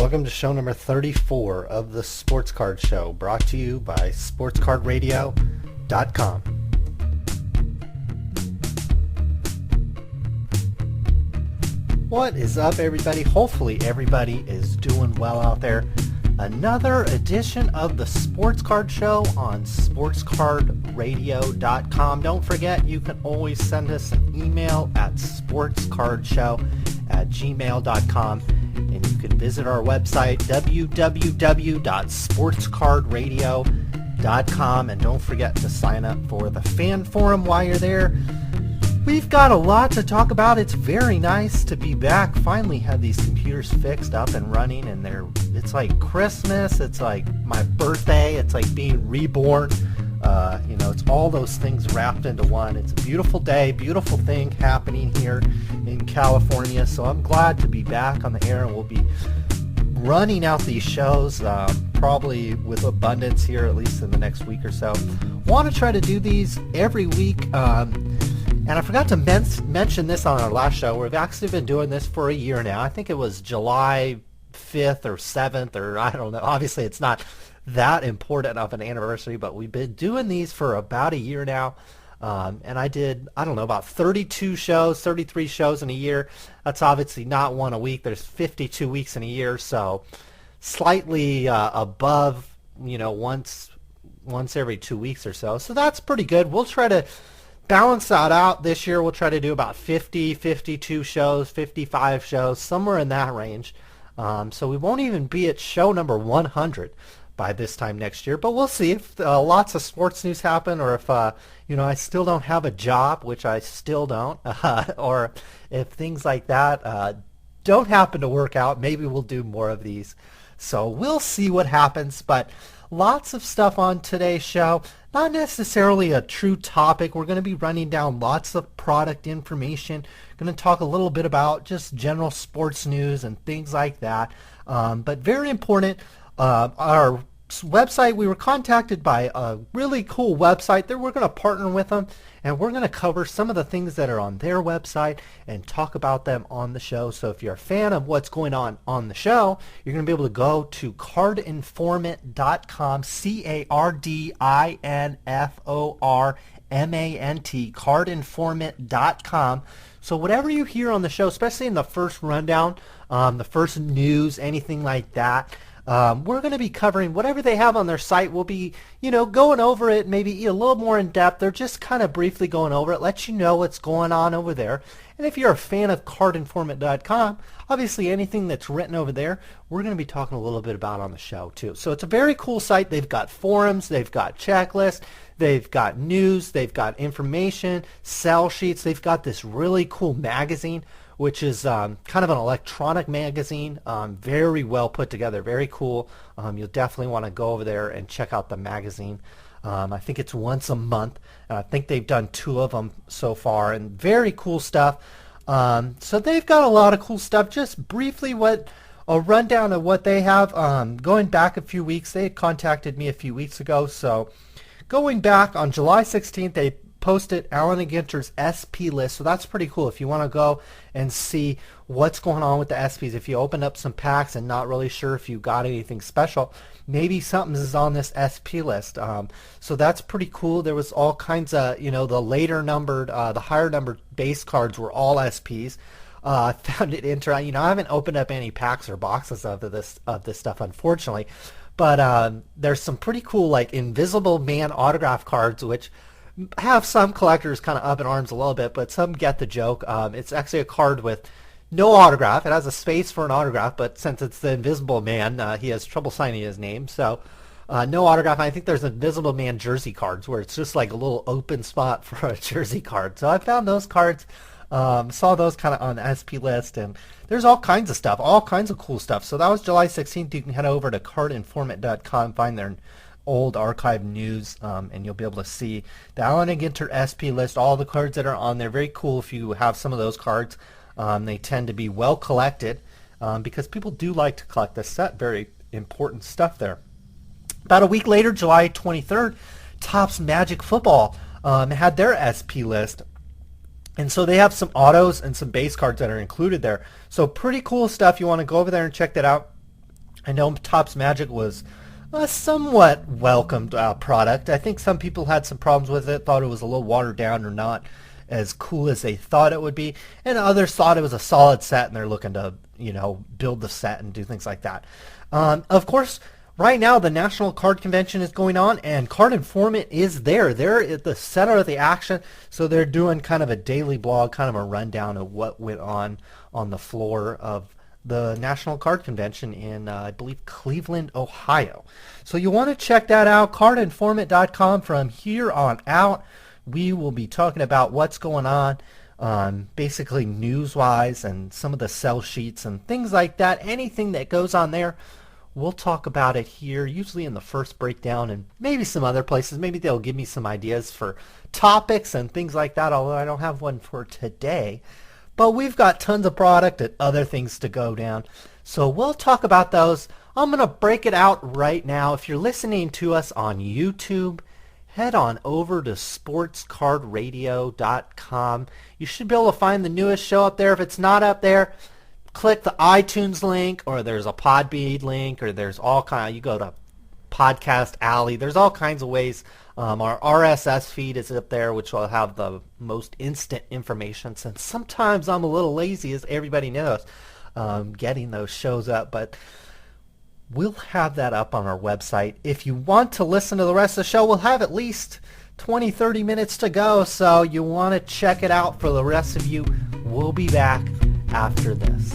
Welcome to show number 34 of the Sports Card Show, brought to you by sportscardradio.com. What is up, everybody? Hopefully everybody is doing well out there. Another edition of the Sports Card Show on sportscardradio.com. Don't forget, you can always send us an email at sportscardshow@gmail.com. And you can visit our website, www.sportscardradio.com. And don't forget to sign up for the fan forum while you're there. We've got a lot to talk about. It's very nice to be back. Finally have these computers fixed up and running, and it's like Christmas. It's like my birthday. It's like being reborn. It's all those things wrapped into one. It's a beautiful day, beautiful thing happening here in California. So I'm glad to be back on the air, and we'll be running out these shows probably with abundance here, at least in the next week or so. Want to try to do these every week. And I forgot to mention this on our last show. We've actually been doing this for a year now. I think it was July 5th or 7th, or I don't know. Obviously, it's not that important of an anniversary, but we've been doing these for about a year now. And I did, about 32 shows, 33 shows in a year. That's obviously not one a week. There's 52 weeks in a year, so slightly above, once every 2 weeks or so. So that's pretty good. We'll try to balance that out this year. We'll try to do about 50, 52 shows, 55 shows, somewhere in that range. So we won't even be at show number 100 by this time next year, but we'll see if lots of sports news happen, or if I still don't have a job, which I still don't, or if things like that don't happen to work out. Maybe we'll do more of these. So we'll see what happens, but lots of stuff on today's show. Not necessarily a true topic. We're going to be running down lots of product information. Going to talk a little bit about just general sports news and things like that. But very important, our website, we were contacted by a really cool website that we're going to partner with them, and we're going to cover some of the things that are on their website and talk about them on the show. So if you're a fan of what's going on the show, you're going to be able to go to cardinformant.com, cardinformant, cardinformant.com. So whatever you hear on the show, especially in the first rundown, the first news, anything like that, we're going to be covering whatever they have on their site. We'll be, going over it maybe a little more in depth. They're just kind of briefly going over it, let you know what's going on over there. And if you're a fan of cardinformant.com, obviously anything that's written over there, we're going to be talking a little bit about on the show too. So it's a very cool site. They've got forums, they've got checklists, they've got news, they've got information, sell sheets. They've got this really cool magazine, which is kind of an electronic magazine, very well put together, very cool. You'll definitely want to go over there and check out the magazine. I think it's once a month, and I think they've done 2 of them so far, and very cool stuff. So they've got a lot of cool stuff. Just briefly, a rundown of what they have. Going back a few weeks, they had contacted me a few weeks ago. So going back on July 16th, they posted Allen & Ginter's SP list, so that's pretty cool. If you want to go and see what's going on with the SPs, if you open up some packs and not really sure if you got anything special, maybe something is on this SP list. So that's pretty cool. There was all kinds of, the later numbered, the higher numbered base cards were all SPs. I found it interesting. I haven't opened up any packs or boxes of this stuff, unfortunately, but there's some pretty cool, like, Invisible Man autograph cards, which have some collectors kind of up in arms a little bit, but some get the joke. It's actually a card with no autograph. It has a space for an autograph, but since it's the Invisible Man, he has trouble signing his name, so no autograph. I think there's Invisible Man jersey cards where it's just like a little open spot for a jersey card. So I found those cards, saw those kind of on the SP list, and there's all kinds of stuff, all kinds of cool stuff. So that was July 16th. You can head over to cardinformant.com, find their old archive news, and you'll be able to see the Allen & Ginter SP list, all the cards that are on there. Very cool if you have some of those cards. They tend to be well collected because people do like to collect this set. Very important stuff there. About a week later, July 23rd, Topps Magic Football had their SP list. And so they have some autos and some base cards that are included there. So pretty cool stuff. You want to go over there and check that out. I know Topps Magic was a somewhat welcomed product. I think some people had some problems with it, thought it was a little watered down or not as cool as they thought it would be, and others thought it was a solid set and they're looking to, build the set and do things like that. Of course, right now the National Card Convention is going on and Card Informant is there. They're at the center of the action, so they're doing kind of a daily blog, kind of a rundown of what went on the floor of the National Card Convention in, I believe, Cleveland, Ohio. So you want to check that out, cardinformant.com. From here on out, we will be talking about what's going on, basically news-wise and some of the sell sheets and things like that. Anything that goes on there, we'll talk about it here, usually in the first breakdown and maybe some other places. Maybe they'll give me some ideas for topics and things like that, although I don't have one for today. But we've got tons of product and other things to go down. So we'll talk about those. I'm going to break it out right now. If you're listening to us on YouTube, head on over to sportscardradio.com. You should be able to find the newest show up there. If it's not up there, click the iTunes link, or there's a Podbean link, or there's all kind. You go to Podcast Alley. There's all kinds of ways. Our RSS feed is up there, which will have the most instant information, since sometimes I'm a little lazy, as everybody knows, getting those shows up. But we'll have that up on our website. If you want to listen to the rest of the show, we'll have at least 20-30 minutes to go, so you want to check it out for the rest of you. We'll be back after this.